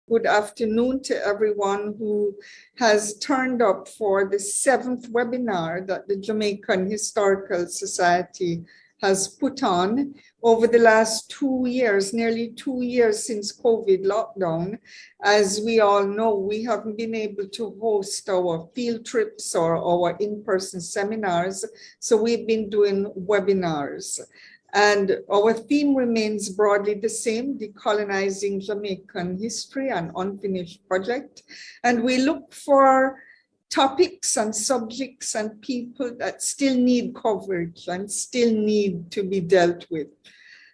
Good afternoon to everyone who has turned up for the 7th webinar that the Jamaican Historical Society has put on over the last 2 years, nearly 2 years since COVID lockdown. As we all know, we haven't been able to host our field trips or our in-person seminars, so we've been doing webinars. And our theme remains broadly the same, Decolonizing Jamaican History, an unfinished project. And we look for topics and subjects and people that still need coverage and still need to be dealt with.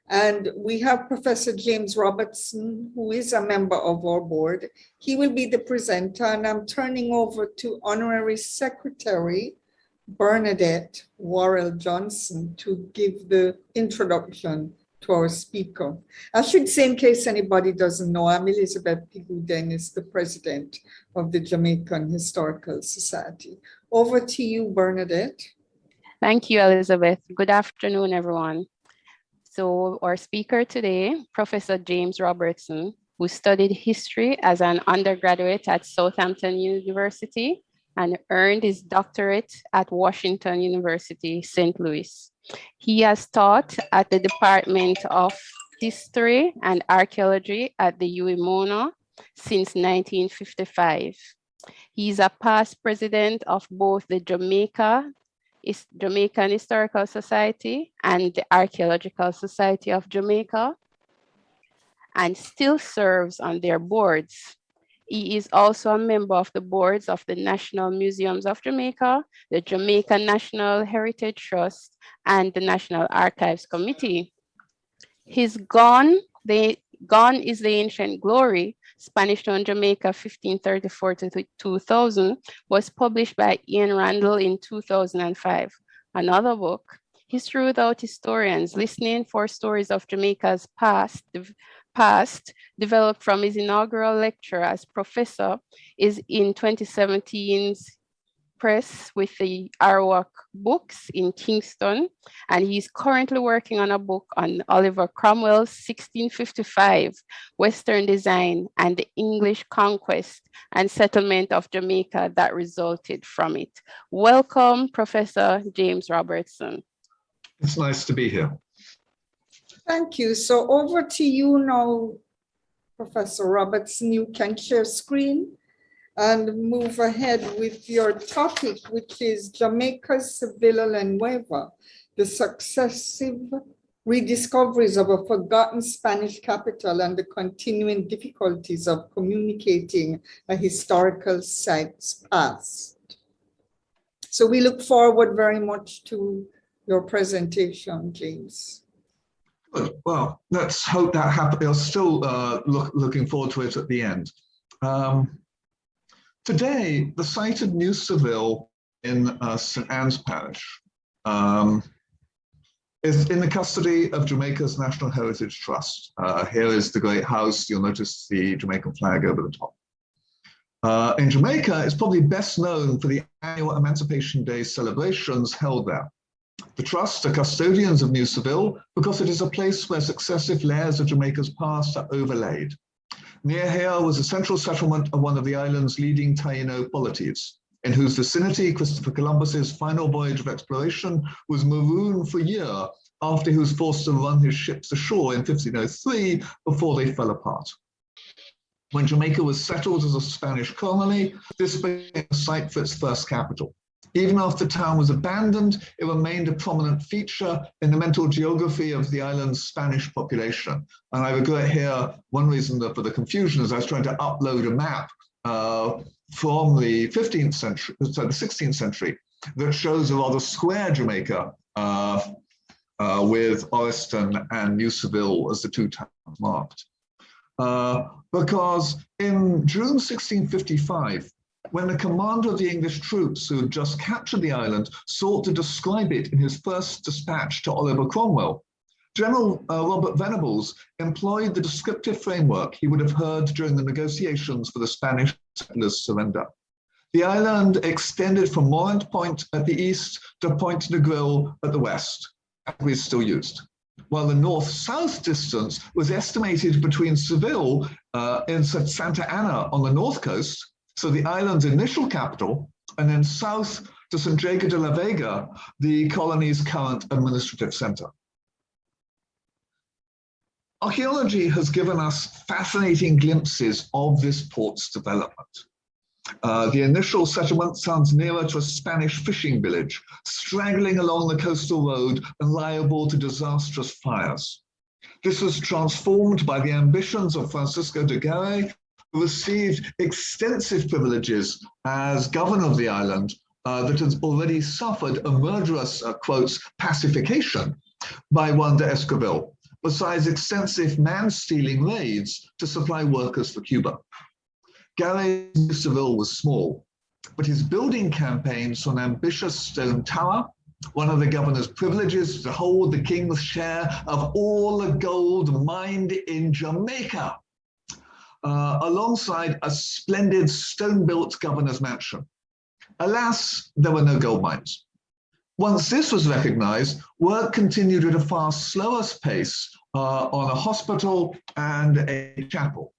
And we have Professor James Robertson, who is a member of our board. He will be the presenter, and I'm turning over to Honorary Secretary Bernadette Worrell Johnson to give the introduction to our speaker. I should say, in case anybody doesn't know, I'm Elizabeth Pigu Dennis, the president of the Jamaican Historical Society. Over to you, Bernadette. Thank you, Elizabeth. Good afternoon, everyone. So our speaker today, Professor James Robertson, who studied history as an undergraduate at Southampton University and earned his doctorate at Washington University, St. Louis. He has taught at the Department of History and Archaeology at the UMONA since 1955. He's a past president of both the Jamaican Historical Society and the Archaeological Society of Jamaica, and still serves on their boards. He is also a member of the boards of the National Museums of Jamaica, the Jamaica National Heritage Trust, and the National Archives Committee. His Gone is the Ancient Glory, Spanish Town Jamaica 1534 to 2000, was published by Ian Randall in 2005. Another book, History Without Historians, Listening for Stories of Jamaica's Past, developed from his inaugural lecture as professor, is in 2017's press with the Arawak Books in Kingston, and he's currently working on a book on Oliver Cromwell's 1655 Western design and the English conquest and settlement of Jamaica that resulted from it. Welcome, Professor James Robertson. It's nice to be here. Thank you. So over to you now, Professor Robertson. You can share screen and move ahead with your topic, which is Jamaica's Seville and Nueva, the successive rediscoveries of a forgotten Spanish capital and the continuing difficulties of communicating a historical site's past. So we look forward very much to your presentation, James. Good. Well, let's hope that happens. I'm still looking forward to it at the end. Today, the site of New Seville in St. Anne's Parish is in the custody of Jamaica's National Heritage Trust. Here is the Great House. You'll notice the Jamaican flag over the top. In Jamaica, it's probably best known for the annual Emancipation Day celebrations held there. The Trust are custodians of New Seville because it is a place where successive layers of Jamaica's past are overlaid. Near here was a central settlement of one of the island's leading Taino polities, in whose vicinity Christopher Columbus's final voyage of exploration was marooned for a year after he was forced to run his ships ashore in 1503 before they fell apart. When Jamaica was settled as a Spanish colony, this became a site for its first capital. Even after the town was abandoned, it remained a prominent feature in the mental geography of the island's Spanish population. And I regret here, one reason for the confusion is I was trying to upload a map from the 15th century, so the 16th century, that shows a rather square Jamaica with Orriston and New Seville as the two towns marked. Because in June 1655, when the commander of the English troops who had just captured the island sought to describe it in his first dispatch to Oliver Cromwell, General Robert Venables employed the descriptive framework he would have heard during the negotiations for the Spanish settlers' surrender. The island extended from Morant Point at the east to Point Negril at the west, as we still used. while the north-south distance was estimated between Seville and Santa Ana on the north coast, so the island's initial capital, and then south to San Diego de la Vega, the colony's current administrative center. Archaeology has given us fascinating glimpses of this port's development. The initial settlement sounds nearer to a Spanish fishing village, straggling along the coastal road and liable to disastrous fires. This was transformed by the ambitions of Francisco de Garay, who received extensive privileges as governor of the island that has already suffered a murderous, quotes, pacification by Juan de Esquivel, besides extensive man-stealing raids to supply workers for Cuba. Garay's new Seville was small, but his building campaign saw an ambitious stone tower, one of the governor's privileges to hold the king's share of all the gold mined in Jamaica, alongside a splendid stone-built governor's mansion. Alas, there were no gold mines. Once this was recognized, work continued at a far slower pace on a hospital and a chapel,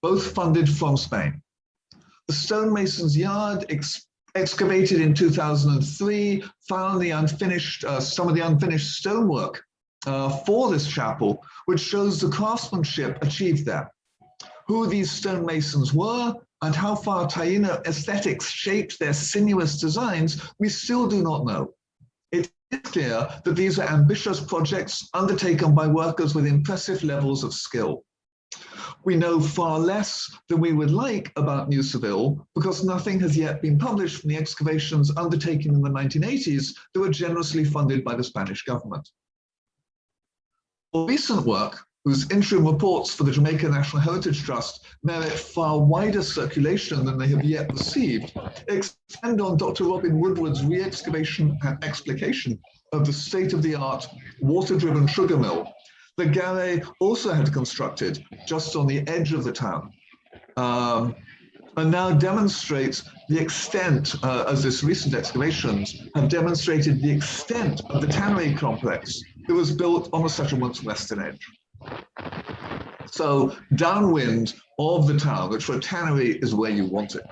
both funded from Spain. The stonemason's yard, excavated in 2003, found the unfinished, some of the unfinished stonework for this chapel, which shows the craftsmanship achieved there. Who these stonemasons were and how far Taino aesthetics shaped their sinuous designs, we still do not know. It is clear that these are ambitious projects undertaken by workers with impressive levels of skill. We know far less than we would like about New Seville because nothing has yet been published from the excavations undertaken in the 1980s that were generously funded by the Spanish government. For recent work, whose interim reports for the Jamaica National Heritage Trust merit far wider circulation than they have yet received, extend on Dr. Robin Woodward's re-excavation and explication of the state-of-the-art water-driven sugar mill that Garay also had constructed just on the edge of the town, and now demonstrates the extent, as this recent excavations have demonstrated the extent of the tannery complex that was built on the settlement's western edge. So downwind of the town, which for a tannery is where you want it,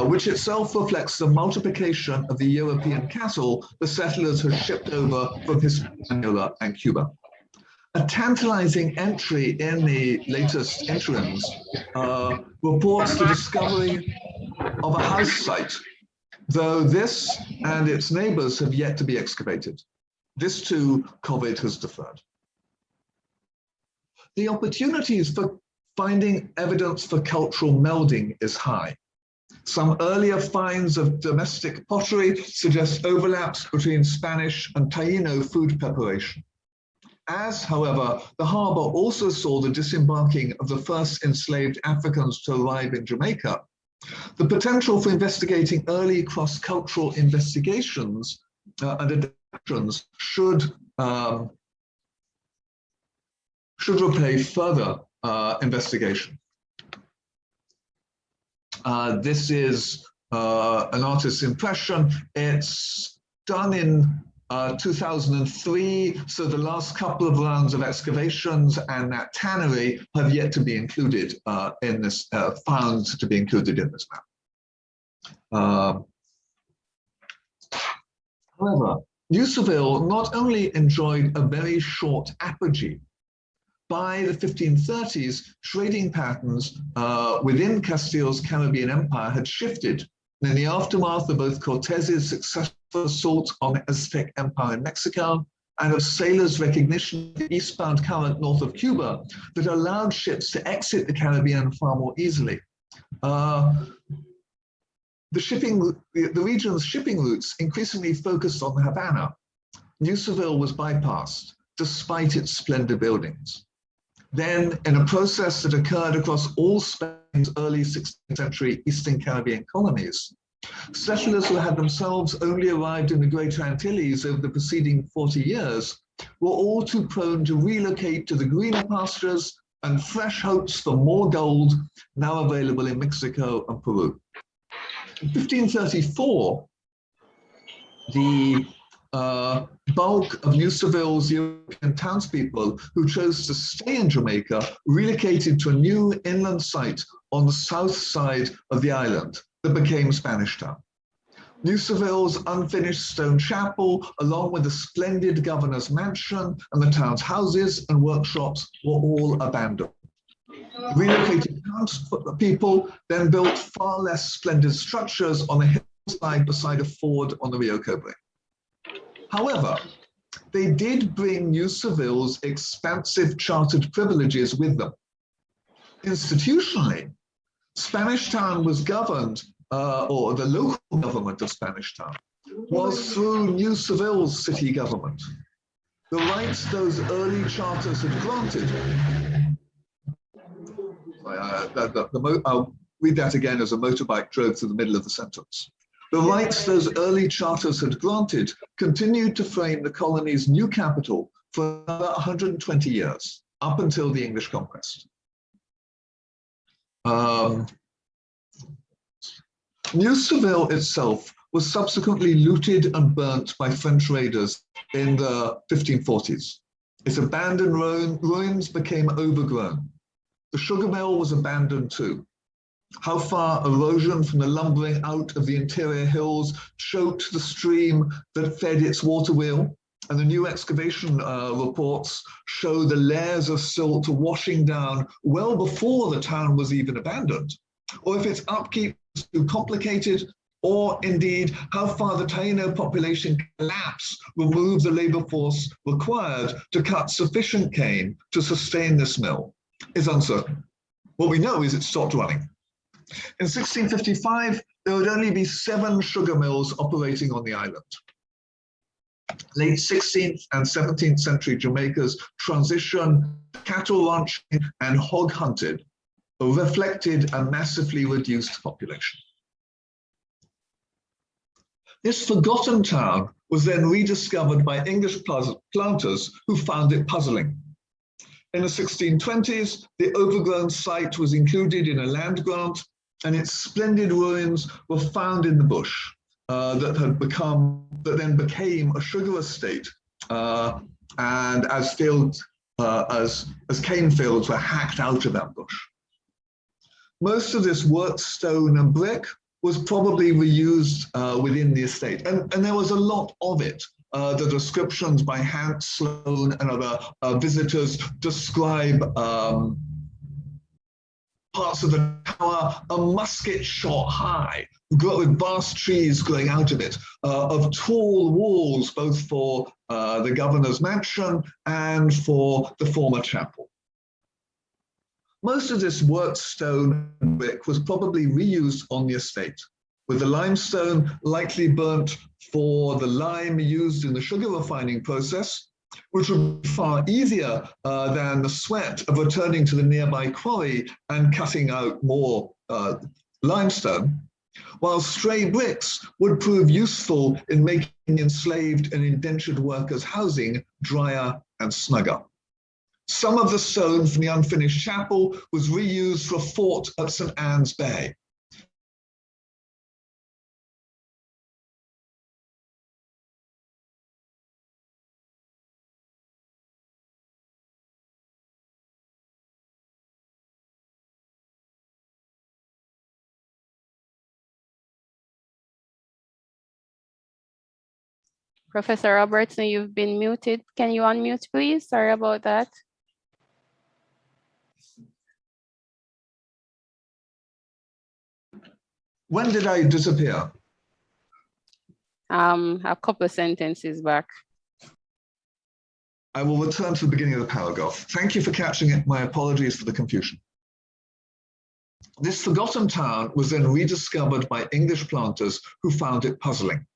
which itself reflects the multiplication of the European cattle the settlers had shipped over from Hispaniola and Cuba. A tantalizing entry in the latest interims reports the discovery of a house site, though this and its neighbors have yet to be excavated. This too, COVID has deferred. The opportunities for finding evidence for cultural melding is high. Some earlier finds of domestic pottery suggest overlaps between Spanish and Taino food preparation. As, however, the harbor also saw the disembarking of the first enslaved Africans to arrive in Jamaica, the potential for investigating early cross-cultural investigations and adaptations should repay further investigation. This is an artist's impression. It's done in 2003, so the last couple of rounds of excavations and that tannery have yet to be included in this, found to be included in this map. However, New Seville not only enjoyed a very short apogee. By the 1530s, trading patterns within Castille's Caribbean empire had shifted. In the aftermath of both Cortez's successful assault on the Aztec Empire in Mexico and of sailors' recognition of the eastbound current north of Cuba that allowed ships to exit the Caribbean far more easily. The region's shipping routes increasingly focused on Havana. New Seville was bypassed, despite its splendid buildings. Then, in a process that occurred across all Spain's early 16th century Eastern Caribbean colonies, settlers who had themselves only arrived in the Greater Antilles over the preceding 40 years were all too prone to relocate to the greener pastures and fresh hopes for more gold now available in Mexico and Peru. In 1534, the bulk of New Seville's European townspeople who chose to stay in Jamaica relocated to a new inland site on the south side of the island that became Spanish Town. New Seville's unfinished stone chapel, along with the splendid governor's mansion and the town's houses and workshops, were all abandoned. Relocated townspeople then built far less splendid structures on a hillside beside a ford on the Rio Cobre. However, they did bring New Seville's expansive chartered privileges with them. Institutionally, Spanish Town was governed, or the local government of Spanish Town was through New Seville's city government. The rights those early charters had granted, I'll read that again as a motorbike drove through the middle of the sentence. The rights those early charters had granted continued to frame the colony's new capital for another 120 years, up until the English conquest. New Seville itself was subsequently looted and burnt by French raiders in the 1540s. Its abandoned ruins became overgrown. The sugar mill was abandoned too. How far erosion from the lumbering out of the interior hills choked the stream that fed its water wheel, and the new excavation reports show the layers of silt washing down well before the town was even abandoned, or if its upkeep was too complicated, or indeed how far the Taino population collapse removed the labor force required to cut sufficient cane to sustain this mill, is uncertain. What we know is it stopped running. In 1655, there would only be 7 sugar mills operating on the island. Late 16th and 17th century Jamaica's transition to cattle ranching and hog hunting reflected a massively reduced population. This forgotten town was then rediscovered by English planters who found it puzzling. In the 1620s, the overgrown site was included in a land grant, and its splendid ruins were found in the bush that then became a sugar estate, and as cane fields were hacked out of that bush. Most of this worked stone and brick was probably reused within the estate, and there was a lot of it. The descriptions by Hans Sloane and other visitors describe parts of the tower a musket shot high, with vast trees growing out of it, of tall walls, both for the governor's mansion and for the former chapel. Most of this worked stone and brick was probably reused on the estate, with the limestone likely burnt for the lime used in the sugar refining process, which would be far easier than the sweat of returning to the nearby quarry and cutting out more limestone, while stray bricks would prove useful in making enslaved and indentured workers' housing drier and snugger. Some of the stone from the unfinished chapel was reused for a fort at St. Anne's Bay. Professor Robertson, you've been muted. Can you unmute, please? Sorry about that. When did I disappear? A couple of sentences back. I will return to the beginning of the paragraph. Thank you for catching it. My apologies for the confusion. This forgotten town was then rediscovered by English planters who found it puzzling.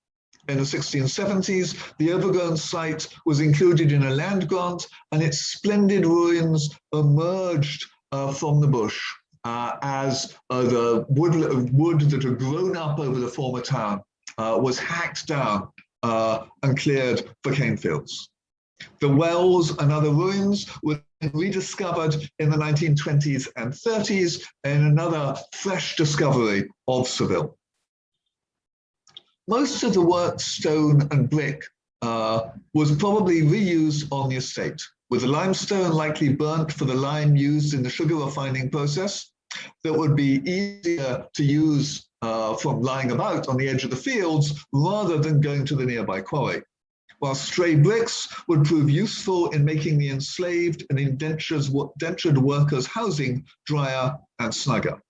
In the 1670s, the overgrown site was included in a land grant, and its splendid ruins emerged from the bush as the wood that had grown up over the former town was hacked down and cleared for cane fields. The wells and other ruins were rediscovered in the 1920s and 30s in another fresh discovery of Seville. Most of the worked stone and brick was probably reused on the estate, with the limestone likely burnt for the lime used in the sugar refining process that would be easier to use from lying about on the edge of the fields rather than going to the nearby quarry, while stray bricks would prove useful in making the enslaved and indentured workers' housing drier and snugger.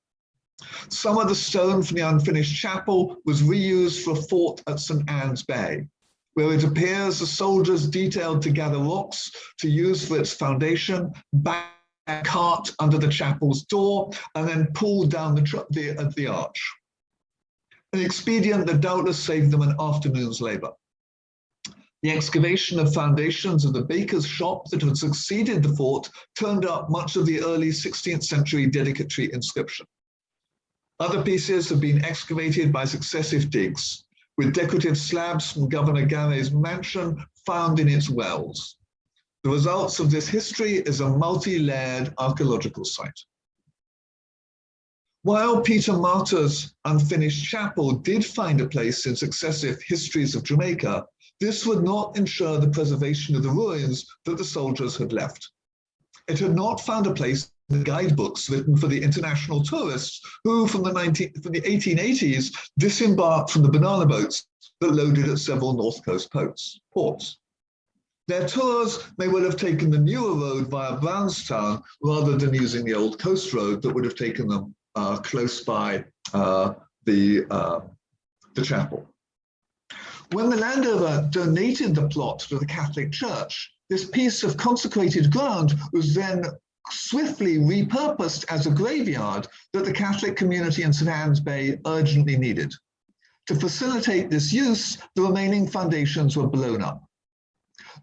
Some of the stone from the unfinished chapel was reused for a fort at St. Anne's Bay, where it appears the soldiers detailed to gather rocks to use for its foundation, back a cart under the chapel's door, and then pull down the arch. An expedient that doubtless saved them an afternoon's labor. The excavation of foundations of the baker's shop that had succeeded the fort turned up much of the early 16th century dedicatory inscription. Other pieces have been excavated by successive digs, with decorative slabs from Governor Garay's mansion found in its wells. The results of this history is a multi-layered archaeological site. While Peter Martyr's unfinished chapel did find a place in successive histories of Jamaica, this would not ensure the preservation of the ruins that the soldiers had left. It had not found a place in the guidebooks written for the international tourists who, from the 1880s, disembarked from the banana boats that loaded at several North Coast ports. Their tours may well have taken the newer road via Brownstown rather than using the old coast road that would have taken them close by the chapel. When the landowner donated the plot to the Catholic Church, this piece of consecrated ground was then swiftly repurposed as a graveyard that the Catholic community in St. Anne's Bay urgently needed. To facilitate this use, the remaining foundations were blown up.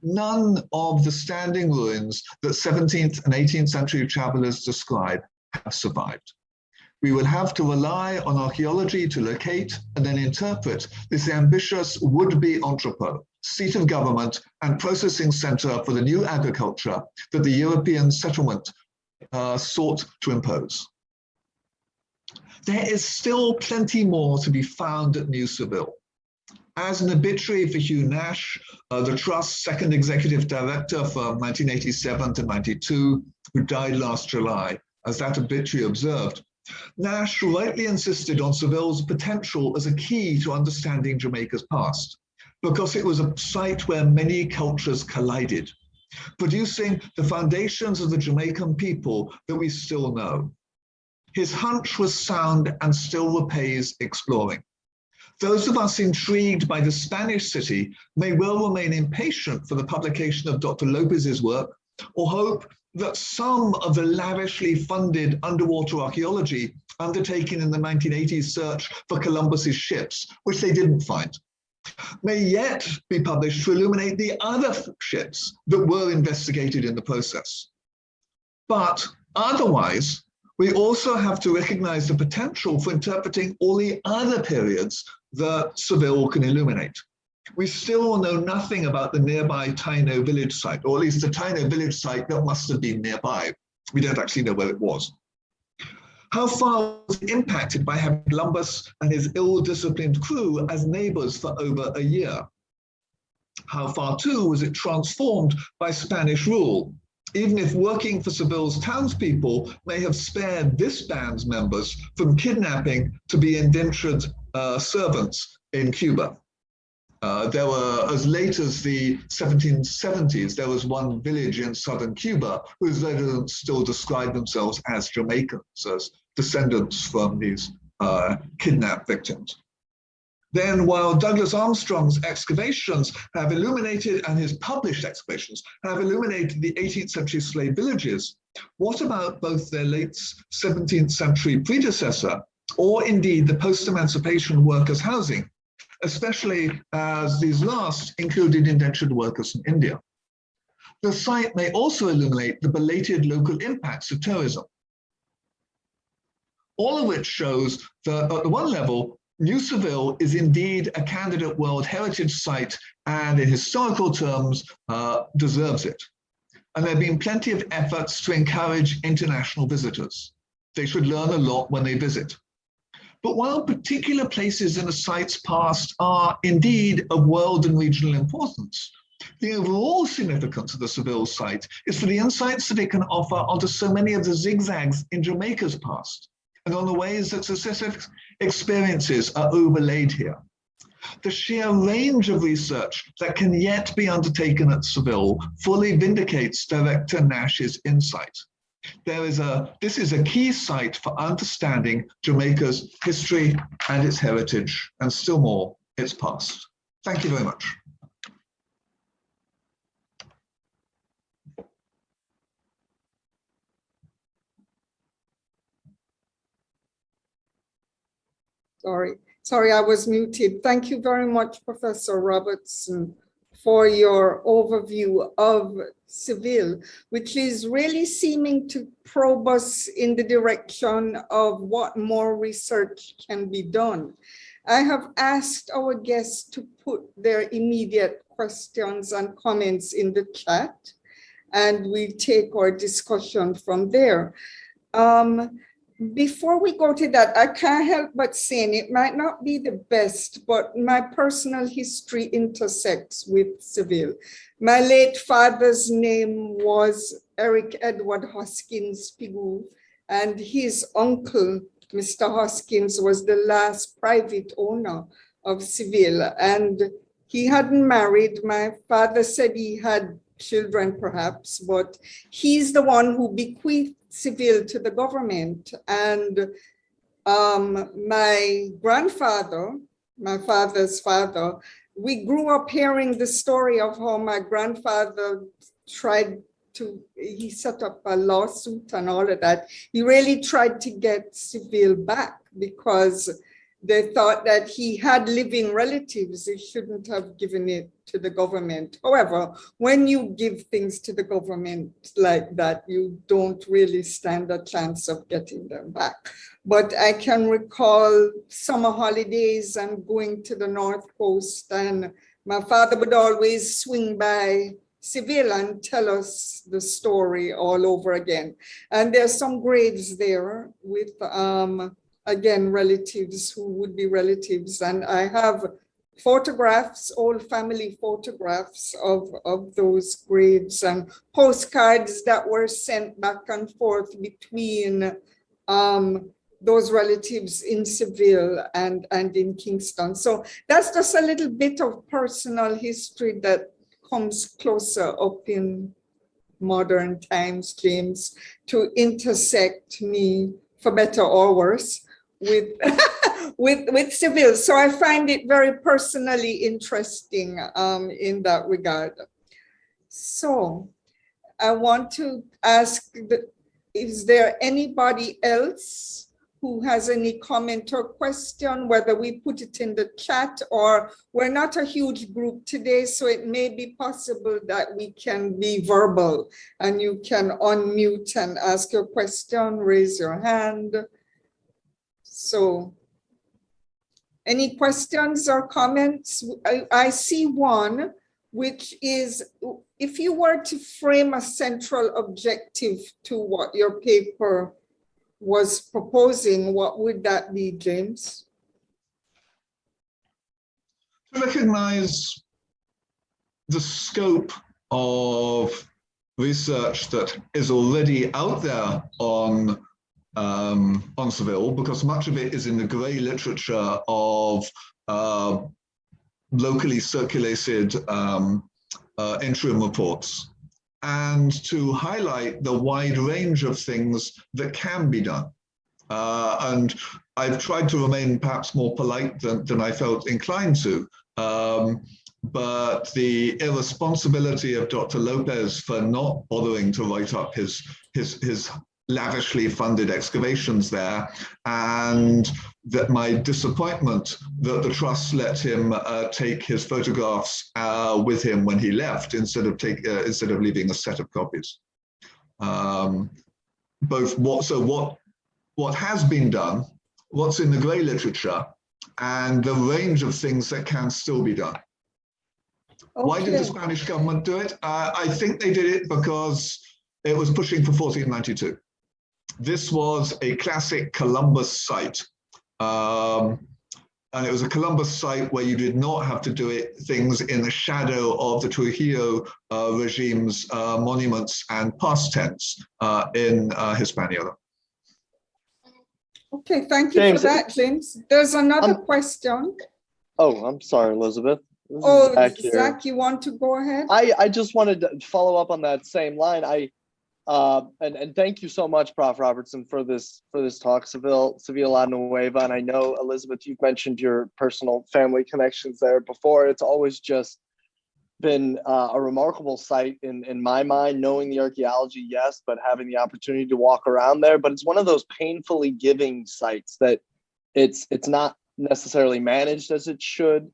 None of the standing ruins that 17th and 18th century travelers describe have survived. We will have to rely on archaeology to locate and then interpret this ambitious would-be entrepot, seat of government and processing center for the new agriculture that the European settlement sought to impose. There is still plenty more to be found at New Seville. As an obituary for Hugh Nash, the Trust's second executive director from 1987 to 92, who died last July, as that obituary observed, Nash rightly insisted on Seville's potential as a key to understanding Jamaica's past, because it was a site where many cultures collided, producing the foundations of the Jamaican people that we still know. His hunch was sound and still repays exploring. Those of us intrigued by the Spanish city may well remain impatient for the publication of Dr. Lopez's work, or hope that some of the lavishly funded underwater archaeology undertaken in the 1980s search for Columbus's ships, which they didn't find, may yet be published to illuminate the other ships that were investigated in the process. But otherwise, we also have to recognize the potential for interpreting all the other periods that Seville can illuminate. We still know nothing about the nearby Taino village site, or at least the Taino village site that must have been nearby. We don't actually know where it was. How far was it impacted by having Columbus and his ill-disciplined crew as neighbors for over a year? How far, too, was it transformed by Spanish rule, even if working for Seville's townspeople may have spared this band's members from kidnapping to be indentured servants in Cuba? There were, as late as the 1770s, there was one village in southern Cuba whose residents still described themselves as Jamaicans, as descendants from these kidnapped victims. Then, while Douglas Armstrong's excavations have illuminated, and his published excavations have illuminated the 18th century slave villages, what about both their late 17th century predecessor, or indeed the post-emancipation workers' housing, especially as these last included indentured workers from India? The site may also illuminate the belated local impacts of tourism. All of which shows that at the one level, New Seville is indeed a candidate World Heritage Site and in historical terms deserves it. And there have been plenty of efforts to encourage international visitors. They should learn a lot when they visit. But while particular places in a site's past are indeed of world and regional importance, the overall significance of the Seville site is for the insights that it can offer onto so many of the zigzags in Jamaica's past, and on the ways that successive experiences are overlaid here. The sheer range of research that can yet be undertaken at Seville fully vindicates Director Nash's insight. This is a key site for understanding Jamaica's history and its heritage, and still more, its past. Thank you very much. Sorry, I was muted. Thank you very much, Professor Robertson, for your overview of Seville, which is really seeming to probe us in the direction of what more research can be done. I have asked our guests to put their immediate questions and comments in the chat, and we take our discussion from there. Before we go to that, I can't help but saying it might not be the best, but my personal history intersects with Seville. My late father's name was Eric Edward Hoskins Pigou, and his uncle, Mr. Hoskins, was the last private owner of Seville, and he hadn't married. My father said he had children perhaps, but he's the one who bequeathed Seville to the government. And my grandfather, my father's father, we grew up hearing the story of how my grandfather he set up a lawsuit and all of that. He really tried to get Seville back because they thought that he had living relatives. He shouldn't have given it to the government. However, when you give things to the government like that, you don't really stand a chance of getting them back. But I can recall summer holidays and going to the North Coast, and my father would always swing by Seville and tell us the story all over again. And there's some graves there with again, relatives who would be relatives. And I have photographs, old family photographs of those graves and postcards that were sent back and forth between those relatives in Seville and in Kingston. So that's just a little bit of personal history that comes closer up in modern times, James, to intersect me, for better or worse, with with Seville. So I find it very personally interesting in that regard. So I want to ask, is there anybody else who has any comment or question, whether we put it in the chat, or we're not a huge group today, so it may be possible that we can be verbal and you can unmute and ask your question, raise your hand. So any questions or comments? I see one, which is, if you were to frame a central objective to what your paper was proposing, what would that be, James? To recognize the scope of research that is already out there on Seville, because much of it is in the grey literature of locally circulated interim reports, and to highlight the wide range of things that can be done. And I've tried to remain perhaps more polite than I felt inclined to, but the irresponsibility of Dr. Lopez for not bothering to write up his lavishly funded excavations there, and that my disappointment that the trust let him take his photographs with him when he left instead of leaving a set of copies. Both what has been done, what's in the grey literature, and the range of things that can still be done. Okay. Why did the Spanish government do it? I think they did it because it was pushing for 1492. This was a classic Columbus site. And it was a Columbus site where you did not have to do things in the shadow of the Trujillo regime's monuments and past tense in Hispaniola. Okay, thank you for that, James. There's another question. Oh, I'm sorry, Elizabeth. Oh, Zach, you want to go ahead? I just wanted to follow up on that same line. And thank you so much, Prof. Robertson, for this talk, Sevilla Nueva. And I know, Elizabeth, you've mentioned your personal family connections there before. It's always just been a remarkable site in my mind, knowing the archaeology, yes, but having the opportunity to walk around there. But it's one of those painfully giving sites that it's not necessarily managed as it should.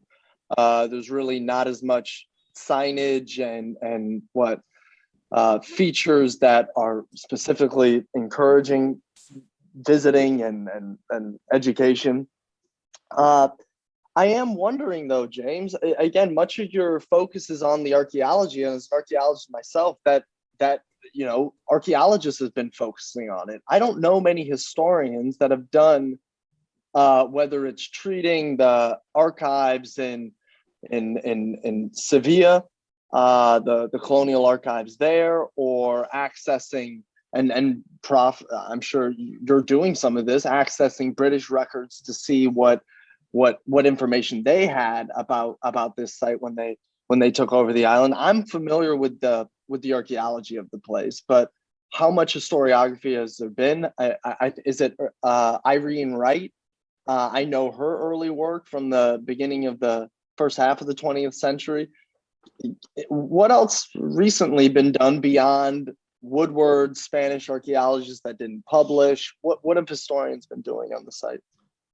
There's really not as much signage and what features that are specifically encouraging visiting and education. I am wondering though, James, again, much of your focus is on the archaeology, and as an archaeologist myself, that you know, archaeologists have been focusing on it. I don't know many historians that have done whether it's treating the archives in Sevilla, the colonial archives there, or accessing and Prof, I'm sure you're doing some of this, accessing British records to see what information they had about this site when they took over the island. I'm familiar with the archaeology of the place, but how much historiography has there been? Is it Irene Wright? I know her early work from the beginning of the first half of the 20th century. What else recently been done beyond Woodward, Spanish archaeologists that didn't publish? What have historians been doing on the site?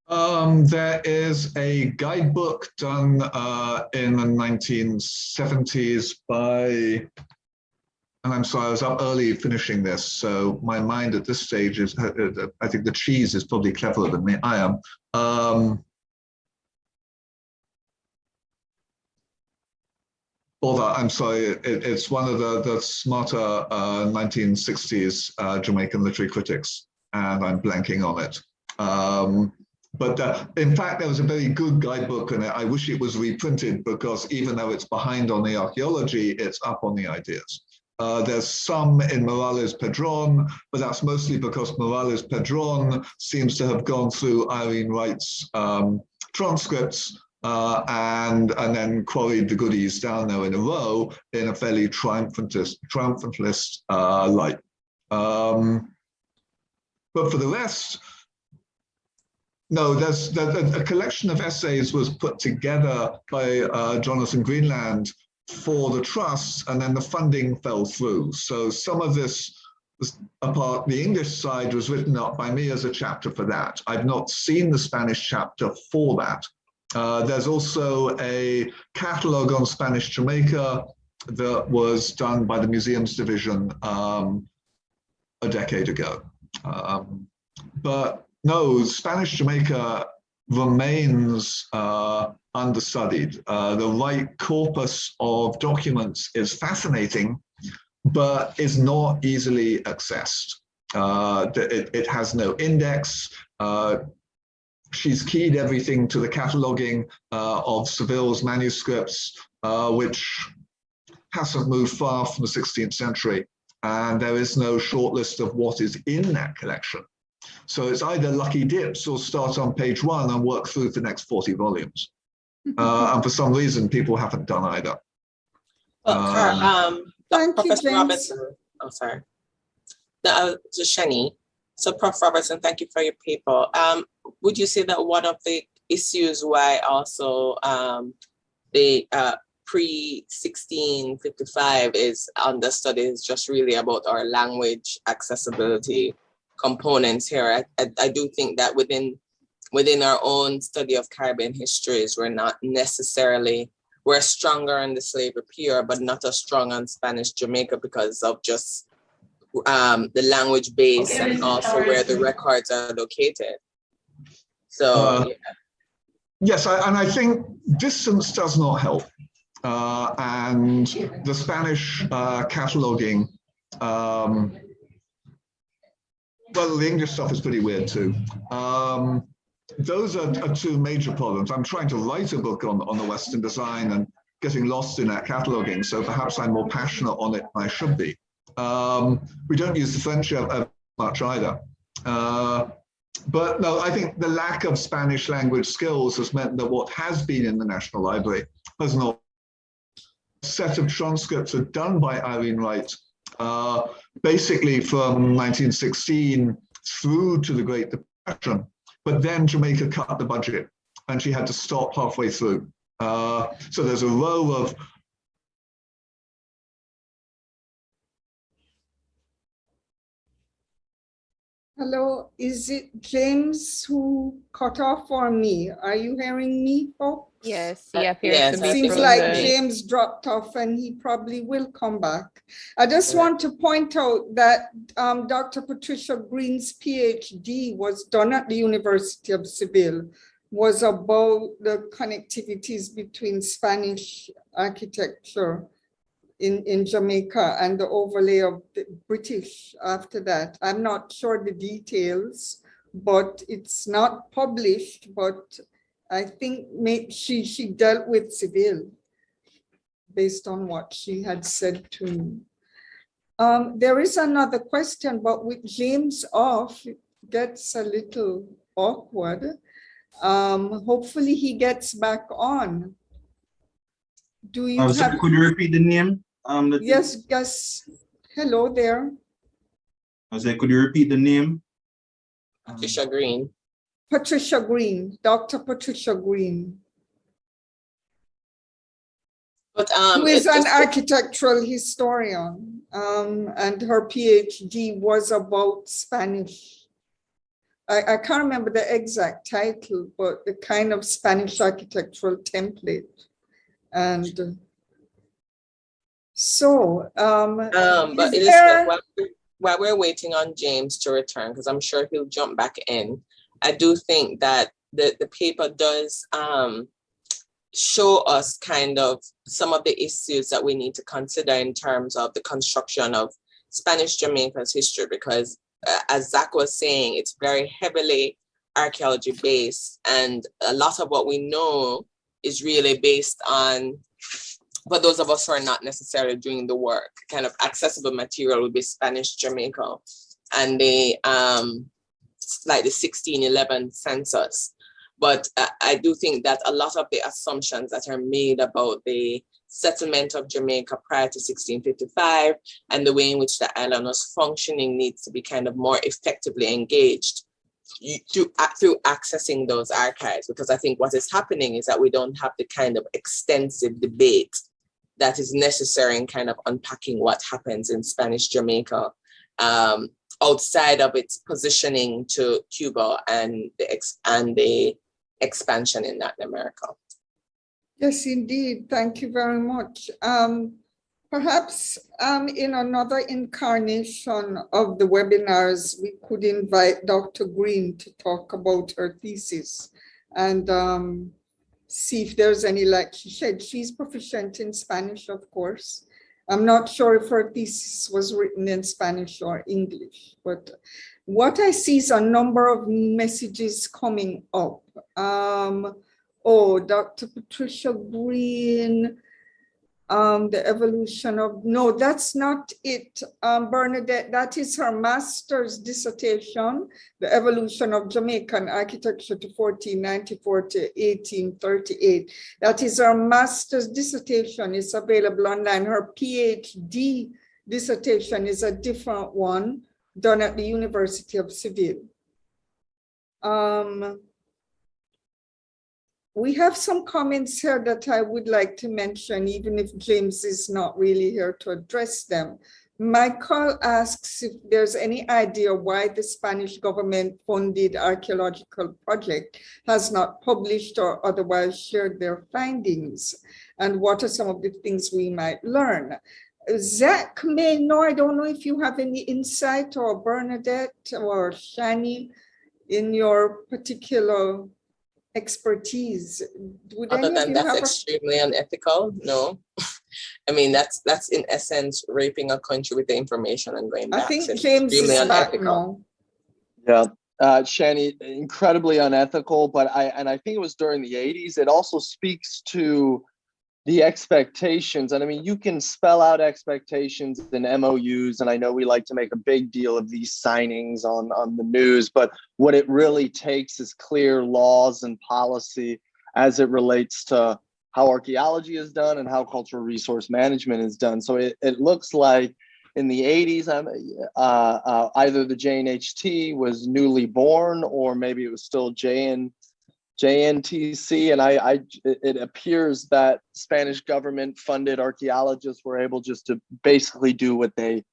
There is a guidebook done in the 1970s by, and I'm sorry, I was up early finishing this, so my mind at this stage is, I think the cheese is probably cleverer than me. I am. I'm sorry, it's one of the smarter 1960s Jamaican literary critics, and I'm blanking on it. But in fact, there was a very good guidebook, and I wish it was reprinted, because even though it's behind on the archaeology, it's up on the ideas. There's some in Morales Padron, but that's mostly because Morales Padron seems to have gone through Irene Wright's transcripts and then quarried the goodies down there in a row in a fairly triumphalist light. But for the rest, no, there's a collection of essays was put together by Jonathan Greenland for the trust, and then the funding fell through. So some of this, apart the English side, was written up by me as a chapter for that. I've not seen the Spanish chapter for that. There's also a catalogue on Spanish Jamaica that was done by the Museums Division a decade ago. But no, Spanish Jamaica remains understudied. The right corpus of documents is fascinating, but is not easily accessed. It has no index. She's keyed everything to the cataloging of Seville's manuscripts, which hasn't moved far from the 16th century. And there is no short list of what is in that collection. So it's either lucky dips or start on page 1 and work through the next 40 volumes. And for some reason, people haven't done either. Well, Professor James. Robertson, I'm sorry. So Shani, so Prof. Robertson, thank you for your paper. Would you say that one of the issues why also the pre-1655 is understood is just really about our language accessibility components here? I do think that within our own study of Caribbean histories, we're not necessarily, we're stronger on the slavery period, but not as strong on Spanish Jamaica because of just the language base and also where the records are located. So, yeah. Yes, and I think distance does not help. And the Spanish cataloging, well, the English stuff is pretty weird too. those are two major problems. I'm trying to write a book on the Western design and getting lost in that cataloging, so perhaps I'm more passionate on it than I should be. We don't use the French much either. But no, I think the lack of Spanish language skills has meant that what has been in the National Library has not. A set of transcripts are done by Irene Wright, basically from 1916 through to the Great Depression. But then Jamaica cut the budget and she had to stop halfway through. So there's a row of Hello, is it James who cut off or me? Are you hearing me, folks? Yes, he appears yes, to be I Seems think like so. James dropped off and he probably will come back. I just want to point out that Dr. Patricia Green's PhD was done at the University of Seville, was about the connectivities between Spanish architecture in Jamaica and the overlay of the British after that. I'm not sure the details, but it's not published, but I think she dealt with Seville based on what she had said to me. There is another question, but with James off, it gets a little awkward. Hopefully he gets back on. Do you have? Sorry, could you repeat the name? Yes, yes. Hello there. I said, could you repeat the name? Patricia Green. Patricia Green, Dr. Patricia Green, But who is it's an just- architectural historian, and her PhD was about Spanish. I can't remember the exact title, but the kind of Spanish architectural template. And so, but is Elizabeth, there- while we're waiting on James to return, because I'm sure he'll jump back in, I do think that the paper does show us kind of some of the issues that we need to consider in terms of the construction of Spanish Jamaica's history, because as Zach was saying, it's very heavily archaeology based, and a lot of what we know is really based on, for those of us who are not necessarily doing the work, kind of accessible material would be Spanish Jamaica and the like the 1611 census. But I do think that a lot of the assumptions that are made about the settlement of Jamaica prior to 1655 and the way in which the island was functioning needs to be kind of more effectively engaged through accessing those archives, because I think what is happening is that we don't have the kind of extensive debate that is necessary in kind of unpacking what happens in Spanish Jamaica outside of its positioning to Cuba and the expansion in Latin America. yes, indeed. Thank you very much. Perhaps in another incarnation of the webinars, we could invite Dr. Green to talk about her thesis and see if there's any, like she said, she's proficient in Spanish, of course. I'm not sure if her thesis was written in Spanish or English, but what I see is a number of messages coming up. Dr. Patricia Green, the evolution of, no, that's not it, Bernadette, that is her master's dissertation, the evolution of Jamaican architecture to 1494 to 1838. That is her master's dissertation, is available online. Her PhD dissertation is a different one done at the University of Seville. We have some comments here that I would like to mention, even if James is not really here to address them. Michael asks if there's any idea why the Spanish government funded archaeological project has not published or otherwise shared their findings, and what are some of the things we might learn. Zach may know, I don't know if you have any insight, or Bernadette or Shani in your particular expertise. Would Other any of than you that's have extremely unethical, no. I mean, that's in essence raping a country with the information and going I back. think So it's James is extremely back unethical. now. Yeah, Shani, incredibly unethical, but I think it was during the 80s. It also speaks to the expectations. And I mean, you can spell out expectations in MOUs, and I know we like to make a big deal of these signings on the news, but what it really takes is clear laws and policy as it relates to how archaeology is done and how cultural resource management is done. So it looks like in the 80s, either the JNHT was newly born, or maybe it was still JNTC, and it appears that Spanish government funded archaeologists were able just to basically do what they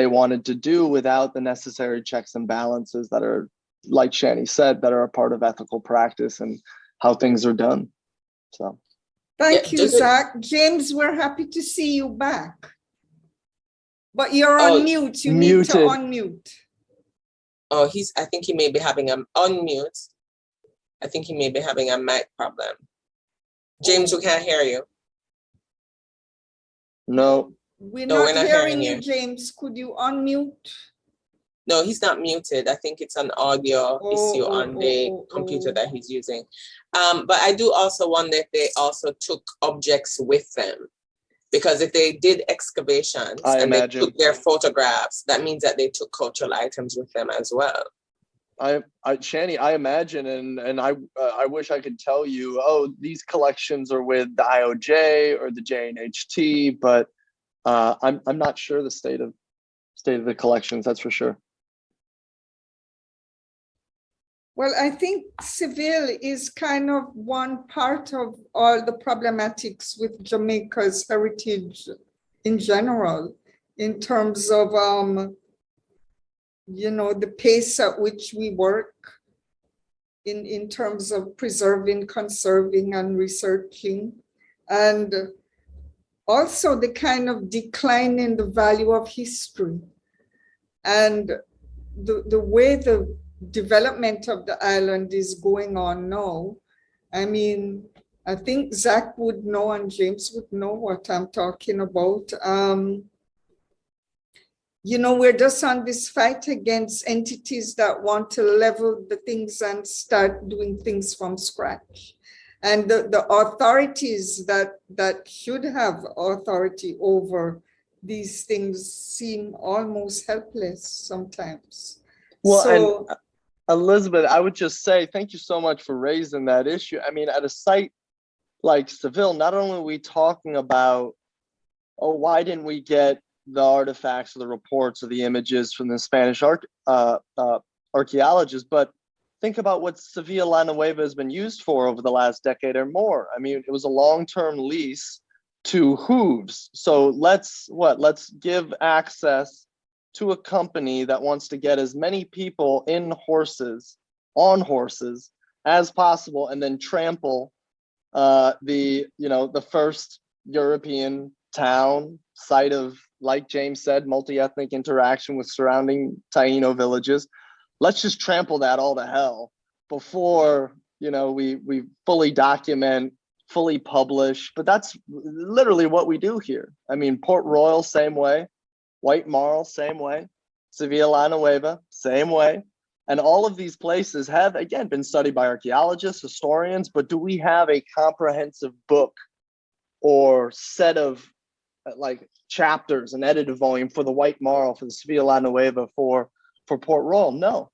wanted to do without the necessary checks and balances that are, like Shani said, that are a part of ethical practice and how things are done. So thank you, Zach. James, we're happy to see you back. But you're on mute. You need to unmute. Oh, I think he may be having an unmute. I think he may be having a mic problem. James, we can't hear you. No. We're not hearing you, James. Could you unmute? No, he's not muted. I think it's an audio issue on the computer that he's using. But I do also wonder if they also took objects with them. Because if they did excavations they took their photographs, that means that they took cultural items with them as well. Shani, I imagine, and I wish I could tell you, oh, these collections are with the IOJ or the JNHT, but I'm not sure the state of the collections. That's for sure. Well, I think Seville is kind of one part of all the problematics with Jamaica's heritage in general, in terms of, the pace at which we work in terms of preserving, conserving, and researching, and also the kind of decline in the value of history and the way the development of the island is going on now. I mean, I think Zach would know and James would know what I'm talking about. We're just on this fight against entities that want to level the things and start doing things from scratch. And the authorities that should have authority over these things seem almost helpless sometimes. Well, and Elizabeth, I would just say, thank you so much for raising that issue. I mean, at a site like Seville, not only are we talking about, why didn't we get the artifacts or the reports or the images from the Spanish archaeologists, but think about what Sevilla Nueva has been used for over the last decade or more. I mean, it was a long-term lease to hooves. So let's give access to a company that wants to get as many people on horses as possible, and then trample the first European town site of, like James said, multi-ethnic interaction with surrounding Taino villages. Let's just trample that all to hell before we fully document, fully publish. But that's literally what we do here. I mean, Port Royal, same way. White Marl, same way. Sevilla Nueva, same way. And all of these places have, again, been studied by archaeologists, historians, but do we have a comprehensive book or set of chapters, an edited volume for the White Marl, for the Sevilla Nueva, for Port Royal? No,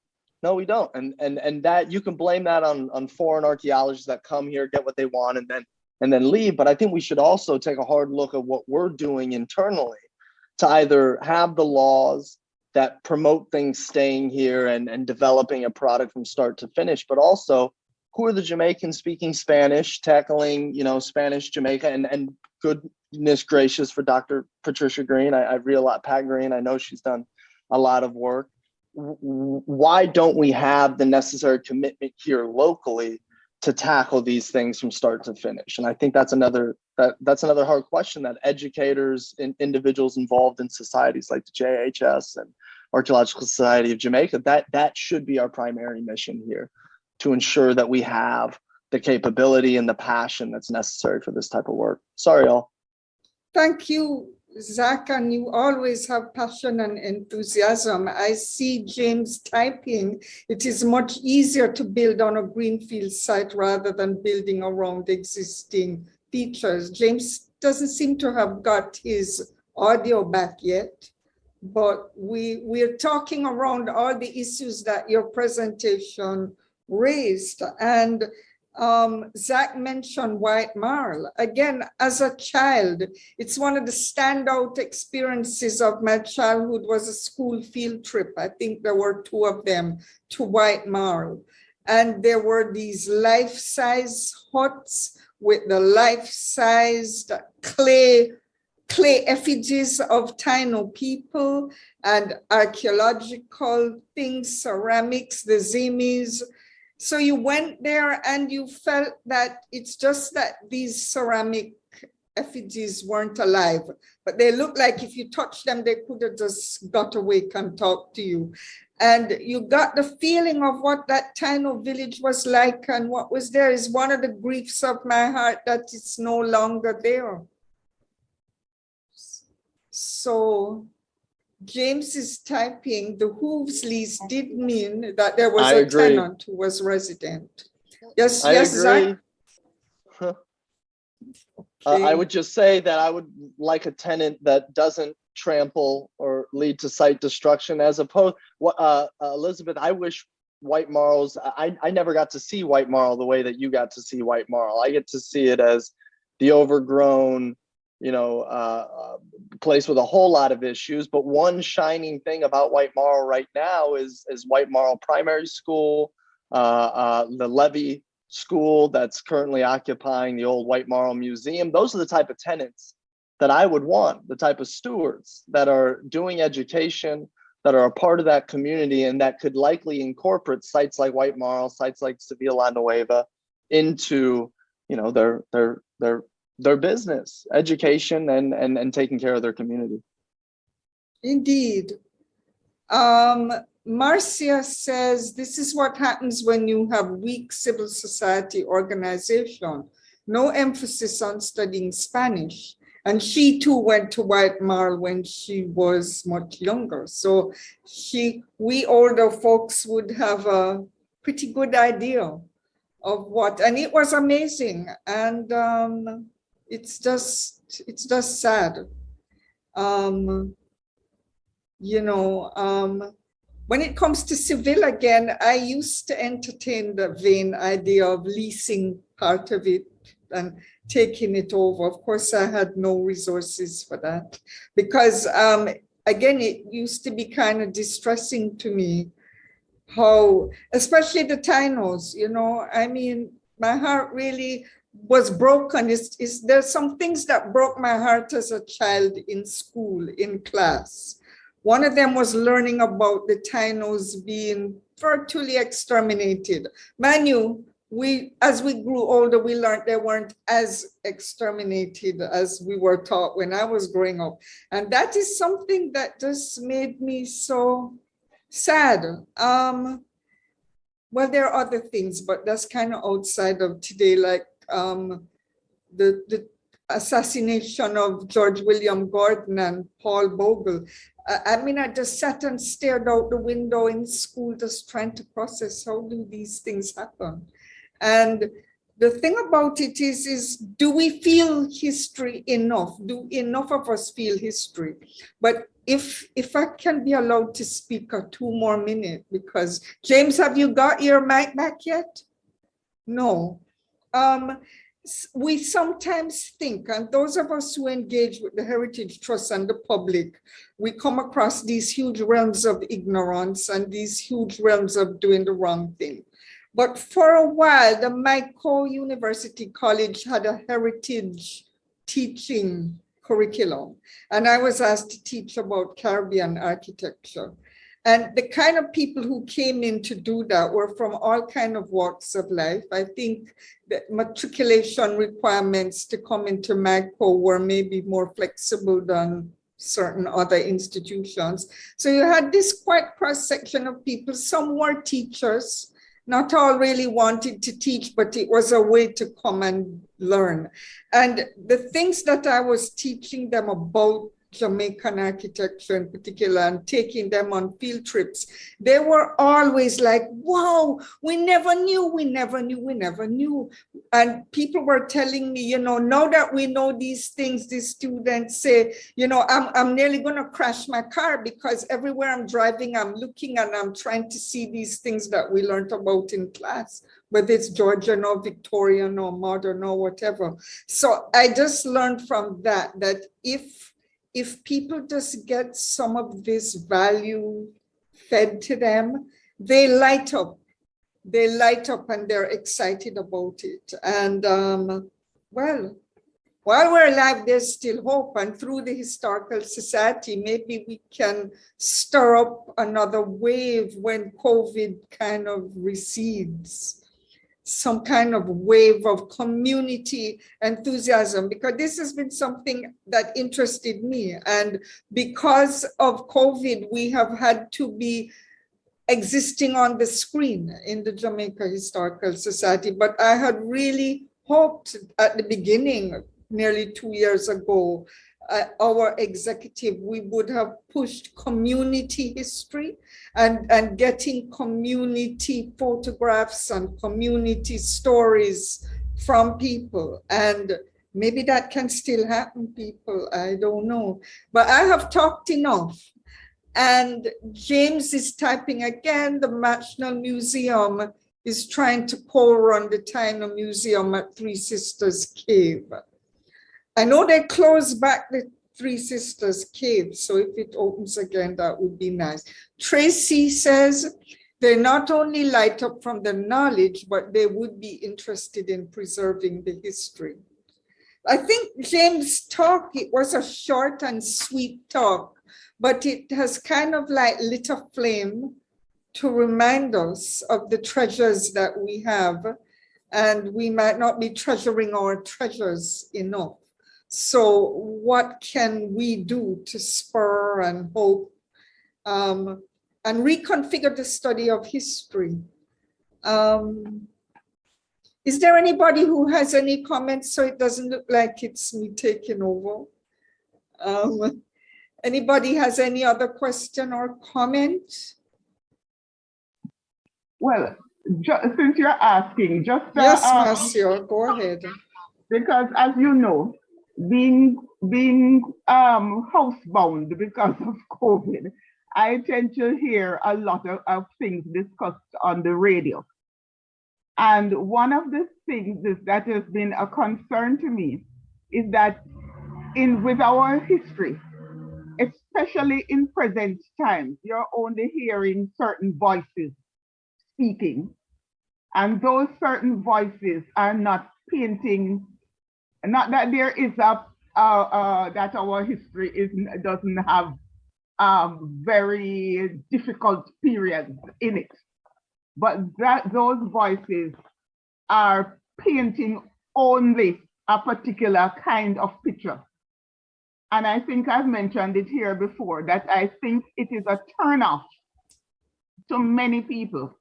we don't. And that you can blame that on foreign archaeologists that come here, get what they want, and then leave. But I think we should also take a hard look at what we're doing internally to either have the laws that promote things staying here and developing a product from start to finish, but also who are the Jamaicans speaking Spanish, tackling, Spanish Jamaica, and goodness gracious for Dr. Patricia Green. I realize Pat Green, I know she's done a lot of work. Why don't we have the necessary commitment here locally to tackle these things from start to finish? And I think that's another hard question that educators and individuals involved in societies like the JHS and Archaeological Society of Jamaica, that should be our primary mission here, to ensure that we have the capability and the passion that's necessary for this type of work. Sorry, all. Thank you, Zach, and you always have passion and enthusiasm. I see James typing. It is much easier to build on a greenfield site rather than building around existing features. James doesn't seem to have got his audio back yet, but we're talking around all the issues that your presentation raised. And Zach mentioned White Marl. Again, as a child, it's one of the standout experiences of my childhood was a school field trip. I think there were 2 of them to White Marl. And there were these life-size huts with the life-sized clay effigies of Taino people and archaeological things, ceramics, the zimis. So you went there and you felt that it's just that these ceramic effigies weren't alive, but they looked like if you touched them, they could have just got awake and talked to you. And you got the feeling of what that Taino village was like and what was there is one of the griefs of my heart that it's no longer there. So James is typing, the hooves lease did mean that there was a tenant who was resident. Yes, I yes, agree. Zach? I would just say that I would like a tenant that doesn't trample or lead to site destruction as opposed, Elizabeth, I wish White Marls, I never got to see White Marl the way that you got to see White Marl. I get to see it as the overgrown, place with a whole lot of issues. But one shining thing about White Marl right now is White Marl Primary School, the Levy School that's currently occupying the old White Marl Museum. Those are the type of tenants that I would want, the type of stewards that are doing education, that are a part of that community, and that could likely incorporate sites like White Marl, sites like Sevilla, Nueva into, their business, education, and taking care of their community. Indeed. Marcia says, this is what happens when you have weak civil society organization, no emphasis on studying Spanish. And she too went to White Marl when she was much younger. So we older folks would have a pretty good idea of what, and it was amazing. And it's just sad. When it comes to Seville again, I used to entertain the vain idea of leasing part of it and taking it over. Of course, I had no resources for that because, again, it used to be kind of distressing to me how, especially the Tainos, my heart really was broken. There's some things that broke my heart as a child in school, in class. One of them was learning about the Tainos being virtually exterminated. Mind you, as we grew older, we learned they weren't as exterminated as we were taught when I was growing up. And that is something that just made me so sad. Well, there are other things, but that's kind of outside of today, like the assassination of George William Gordon and Paul Bogle. I just sat and stared out the window in school, just trying to process how do these things happen. And the thing about it is do we feel history enough? Do enough of us feel history? But if I can be allowed to speak 2 more minutes, because James, have you got your mic back yet? No. We sometimes think, and those of us who engage with the Heritage Trust and the public, we come across these huge realms of ignorance and these huge realms of doing the wrong thing. But for a while, the Mico University College had a heritage teaching curriculum, and I was asked to teach about Caribbean architecture. And the kind of people who came in to do that were from all kinds of walks of life. I think the matriculation requirements to come into MAGCO were maybe more flexible than certain other institutions. So you had this quite cross-section of people. Some were teachers, not all really wanted to teach, but it was a way to come and learn. And the things that I was teaching them about Jamaican architecture in particular and taking them on field trips, they were always like, wow, we never knew, we never knew, we never knew. And people were telling me, you know, now that we know these things, these students say, you know, I'm nearly going to crash my car because everywhere I'm driving, I'm looking and I'm trying to see these things that we learned about in class, whether it's Georgian or Victorian or modern or whatever. So I just learned from that if people just get some of this value fed to them, they light up and they're excited about it. And well, while we're alive, there's still hope. And through the Historical Society, maybe we can stir up another wave when COVID kind of recedes. Some kind of wave of community enthusiasm, because this has been something that interested me. And because of COVID, we have had to be existing on the screen in the Jamaica Historical Society. But I had really hoped at the beginning, nearly 2 years ago, our executive, we would have pushed community history and getting community photographs and community stories from people. And maybe that can still happen, people, I don't know. But I have talked enough. And James is typing again. The National Museum is trying to co-run the Tiny Museum at Three Sisters Cave. I know they closed back the Three Sisters Cave, so if it opens again, that would be nice. Tracy says they not only light up from the knowledge, but they would be interested in preserving the history. I think James' talk, it was a short and sweet talk, but it has kind of like lit a flame to remind us of the treasures that we have, and we might not be treasuring our treasures enough. So what can we do to spur and hope and reconfigure the study of history? Is there anybody who has any comments so it doesn't look like it's me taking over? Anybody has any other question or comment? Well, since you're asking, just yes, Marcio, go ahead. Because as you know, being housebound because of COVID, I tend to hear a lot of things discussed on the radio. And one of the things that has been a concern to me is that with our history, especially in present times, you're only hearing certain voices speaking, and those certain voices are not painting. Not that there is that our history doesn't have very difficult periods in it, but that those voices are painting only a particular kind of picture. And I think I've mentioned it here before, that I think it is a turnoff to many people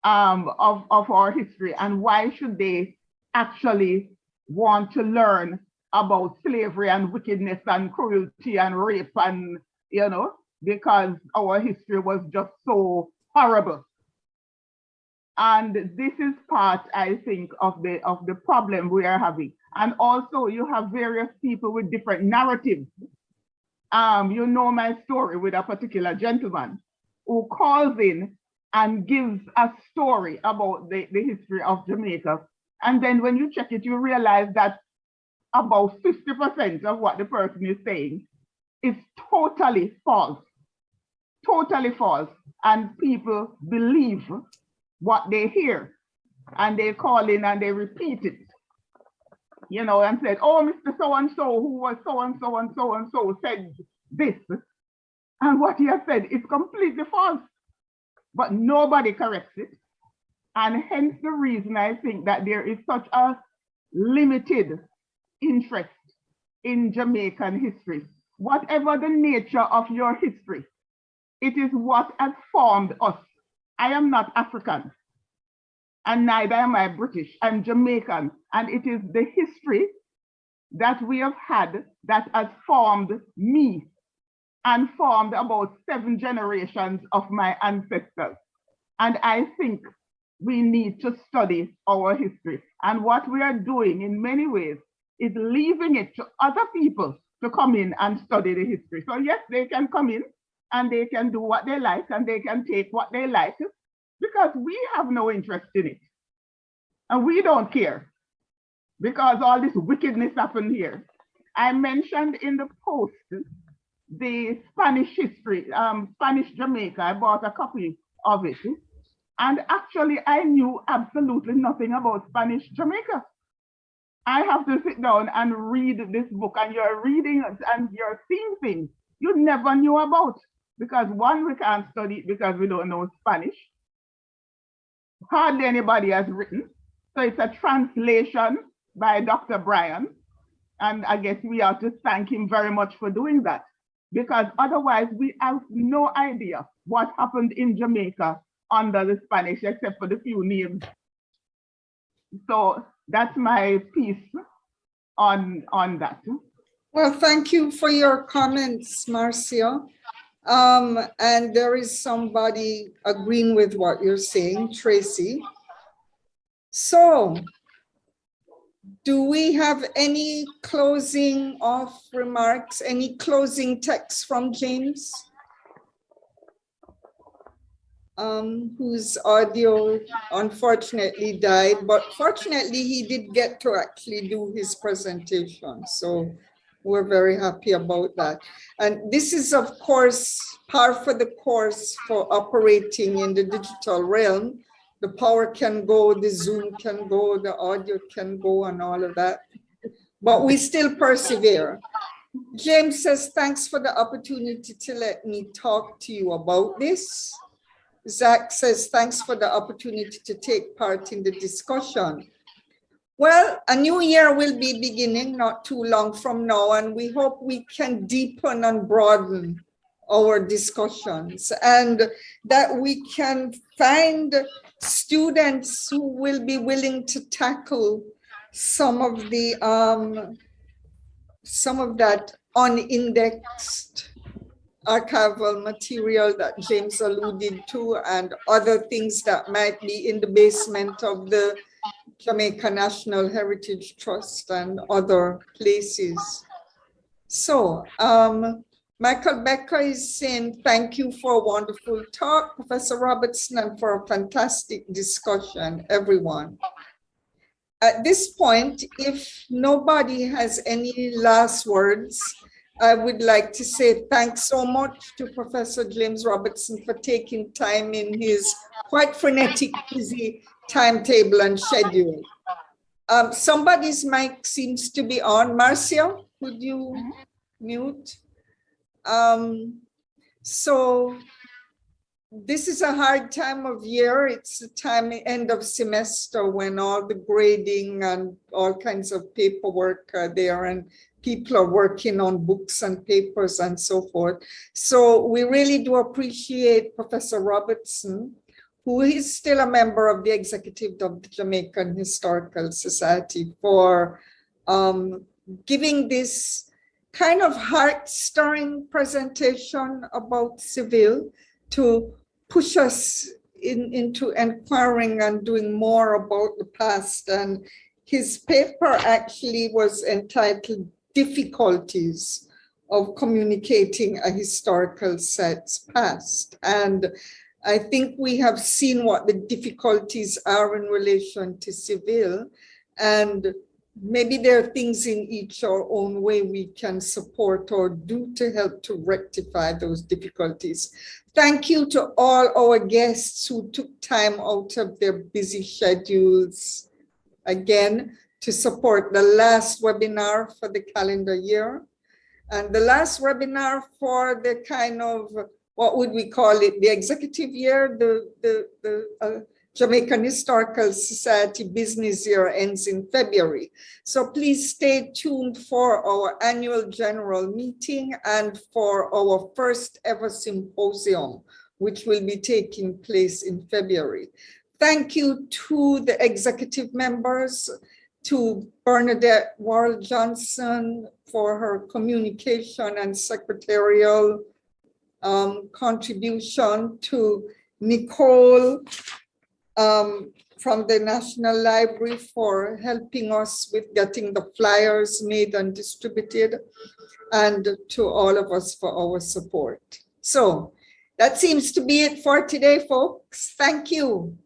of our history. And why should they actually want to learn about slavery and wickedness and cruelty and rape and, you know, because our history was just so horrible. And this is part, I think, of the problem we are having. And also you have various people with different narratives. You know my story with a particular gentleman who calls in and gives a story about the history of Jamaica. And then when you check it, you realize that about 50% of what the person is saying is totally false. Totally false. And people believe what they hear, and they call in and they repeat it, you know, and said, oh, Mr. So-and-so, who was so-and-so and so-and-so said this. And what he has said is completely false, but nobody corrects it. And hence the reason I think that there is such a limited interest in Jamaican history. Whatever the nature of your history, it is what has formed us. I am not African, and neither am I British. I'm Jamaican, and it is the history that we have had that has formed me and formed about 7 generations of my ancestors. And I think we need to study our history. And what we are doing in many ways is leaving it to other people to come in and study the history. So yes, they can come in and they can do what they like and they can take what they like because we have no interest in it. And we don't care because all this wickedness happened here. I mentioned in the post the Spanish history, Spanish Jamaica. I bought a copy of it. And actually, I knew absolutely nothing about Spanish Jamaica. I have to sit down and read this book, and you're reading and you're seeing things you never knew about. Because one, we can't study it because we don't know Spanish. Hardly anybody has written. So it's a translation by Dr. Bryan. And I guess we have to thank him very much for doing that. Because otherwise we have no idea what happened in Jamaica under the Spanish, except for the few names. So that's my piece on that. Well, thank you for your comments, Marcia. And there is somebody agreeing with what you're saying, Tracy. So, do we have any closing off remarks, any closing text from James? Whose audio unfortunately died, but fortunately he did get to actually do his presentation. So we're very happy about that. And this is, of course, par for the course for operating in the digital realm. The power can go, the Zoom can go, the audio can go, and all of that. But we still persevere. James says, thanks for the opportunity to let me talk to you about this. Zach says, thanks for the opportunity to take part in the discussion. Well, a new year will be beginning not too long from now, and we hope we can deepen and broaden our discussions and that we can find students who will be willing to tackle some of that unindexed archival material that James alluded to and other things that might be in the basement of the Jamaica National Heritage Trust and other places. So, Michael Becker is saying, thank you for a wonderful talk, Professor Robertson, and for a fantastic discussion, everyone. At this point, if nobody has any last words, I would like to say thanks so much to Professor James Robertson for taking time in his quite frenetic, busy timetable and schedule. Somebody's mic seems to be on. Marcia, would you mute? So this is a hard time of year. It's the time, end of semester, when all the grading and all kinds of paperwork are there and people are working on books and papers and so forth. So we really do appreciate Professor Robertson, who is still a member of the executive of the Jamaican Historical Society, for giving this kind of heart-stirring presentation about Seville to push us into inquiring and doing more about the past. And his paper actually was entitled Difficulties of Communicating a Historical Set's Past. And I think we have seen what the difficulties are in relation to Seville, and maybe there are things in each our own way we can support or do to help to rectify those difficulties. Thank you to all our guests who took time out of their busy schedules, again, to support the last webinar for the calendar year. And the last webinar for the kind of, what would we call it, the executive year, the Jamaican Historical Society business year ends in February. So please stay tuned for our annual general meeting and for our first ever symposium, which will be taking place in February. Thank you to the executive members. to Bernadette Warren Johnson for her communication and secretarial contribution, to Nicole from the National Library for helping us with getting the flyers made and distributed, and to all of us for our support. So that seems to be it for today, folks. Thank you.